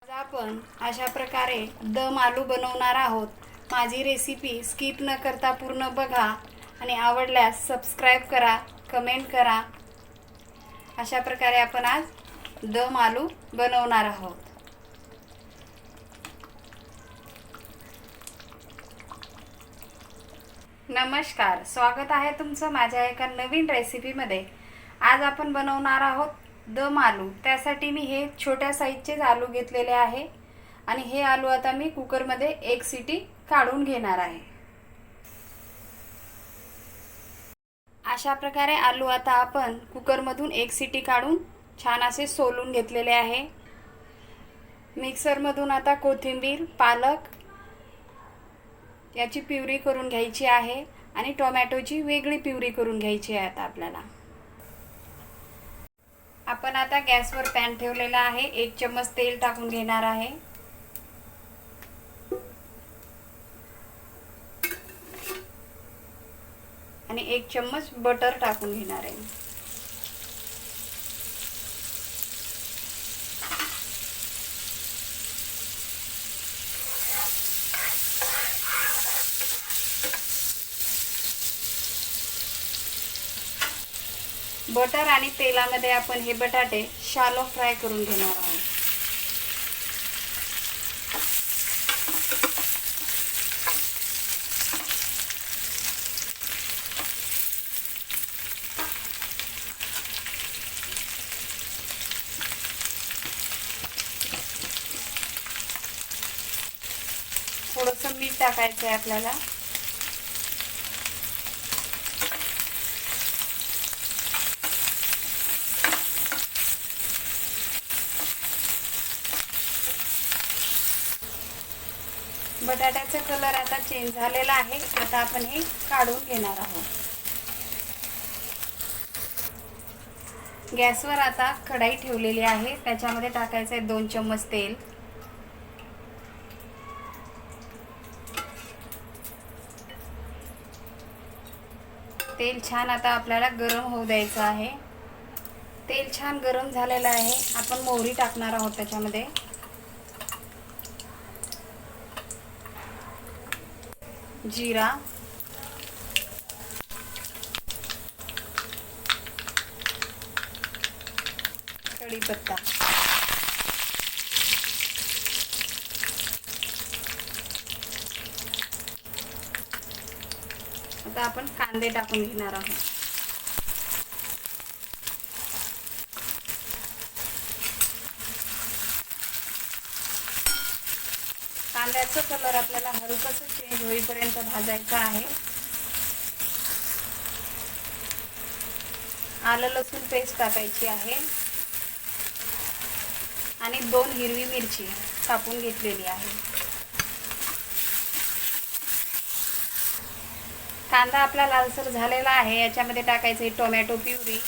आज आपण अशा प्रकारे दम आलू बनवणार आहोत। माझी रेसिपी स्किप न करता पूर्ण बघा आणि आवडल्यास सबस्क्राइब करा, कमेंट करा। अशा प्रकारे आपण आज दम आलू बनवणार आहोत। नमस्कार, स्वागत आहे तुमचं माझ्या एका नवीन रेसिपीमध्ये। आज आपण बनवणार आहोत दम आलू। त्यासाठी मी हे छोट्या साईजचे आलू घेतलेले आहे आणि हे आलू आता मी कुकरमध्ये एक सीटी काढून घेणार आहे। अशा प्रकारे आलू आता आपण कुकरमधून एक सीटी काढून छान असे सोलून घेतलेले आहे। मिक्सरमधून आता कोथिंबीर, पालक याची प्युरी करून घ्यायची आहे आणि टोमॅटोची वेगळी प्युरी करून घ्यायची आहे। आता आपल्याला आपण आता गॅसवर पॅन ठेवलेला आहे। 1 चम्मच तेल टाकून घेणार आहे आणि 1 चम्मच बटर टाकून घेणार आहे। बटर आणि तेलामध्ये आपण हे बटाटे शॅलो फ्राय करून घेणार आहोत। थोडंसं मीठ टाकायचं आहे आपल्याला। बटाट्याचा कलर आता चेंज झालेला आहे। आता आपण हे काढून घेणार आहोत। गॅसवर आता कढई ठेवलेली आहे, त्याच्यामध्ये टाकायचं आहे 2 चम्मच तेल। तेल छान आता आपल्याला गरम होऊ द्यायचं आहे। तेल छान गरम झालेलं आहे। आपण मोहरी टाकणार आहोत त्याच्यामध्ये। जीरा, कढीपत्ता, आता आपण कांदे टाकून घेणार आहोत। कांद्याचा कलर आपल्याला हलकासा चेंज होईपर्यंत भाजायचा आहे। आलं लसूण पेस्ट टाकायची आहे आणि 2 हिरवी मिरची कापून घेतलेली आहे। कांदा आपला लालसर झालेला आहे। याच्यामध्ये टाकायचे टोमॅटो प्युरी,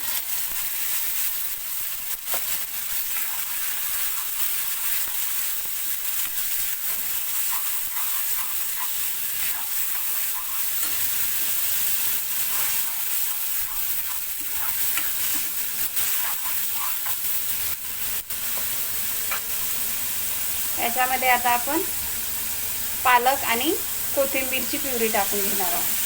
याच्यामध्ये आता आपण पालक आणि कोथिंबीरची प्युरी टाकून घेणार आहोत।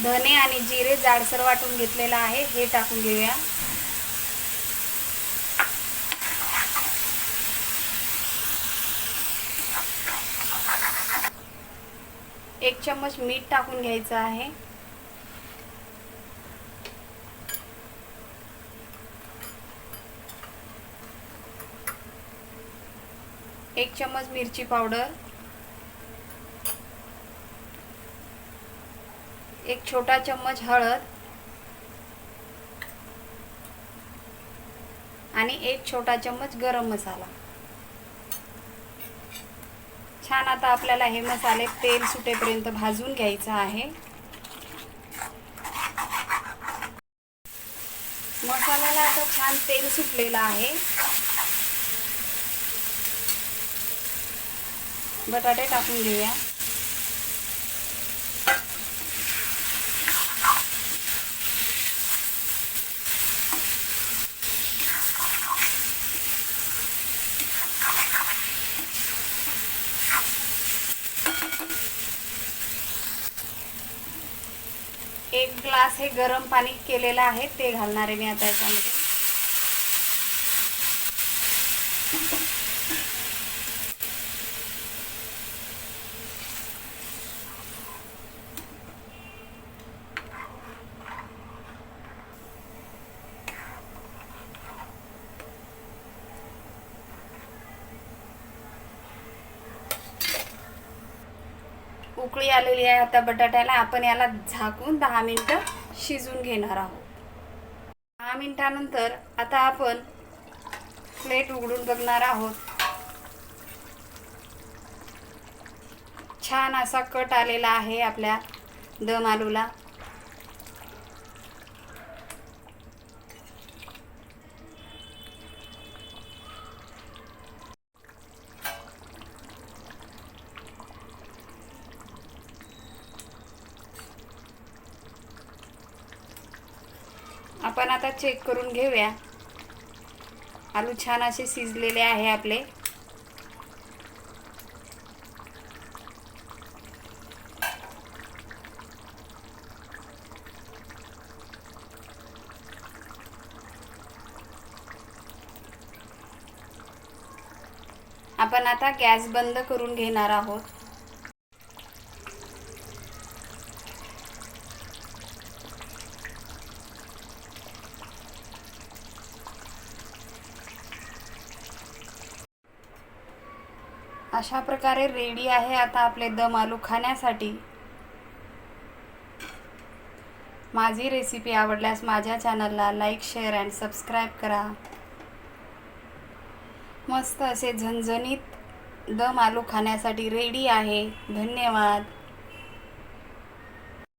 धने आणि जिरे जाडसर वाटून घेतलेला आहे, हे टाकून घेऊया। एक चम्मच मीठ टाकून घ्यायचं आहे। एक चम्मच मिरची पावडर, एक छोटा चम्मच हळद आणि एक छोटा चम्मच गरम मसाला। छान आता आपल्याला हे मसाले तेल सुटेपर्यंत भाजून घ्यायचं आहे। मसाल्याला आता छान तेल सुटलेलं आहे। बटाटे टाकून घेऊया. एक ग्लास हे गरम पाणी केलेलं आहे ते घालणार आहे मी आता याच्यामध्ये. उकळी आलेली आहे आता बटाट्याला. आपण याला झाकून 10 मिनिटं शिजून घेणार आहोत. 10 मिनिटानंतर आता आपण प्लेट उघडून बघणार आहोत. छान असा कट आलेला आहे आपल्या दम आलूला. आपण आता चेक करून घेऊया. आलू छान असे शिजलेले आहे आपले. आपण आता गॅस बंद करून घेणार आहोत. अशा प्रकारे रेडी आहे आता आपले दम आलू खाण्यासाठी. माझी रेसिपी आवडल्यास माझ्या चॅनलला लाईक, शेअर अँड सबस्क्राईब करा. मस्त असे झणझणीत दम आलू खाण्यासाठी रेडी आहे. धन्यवाद.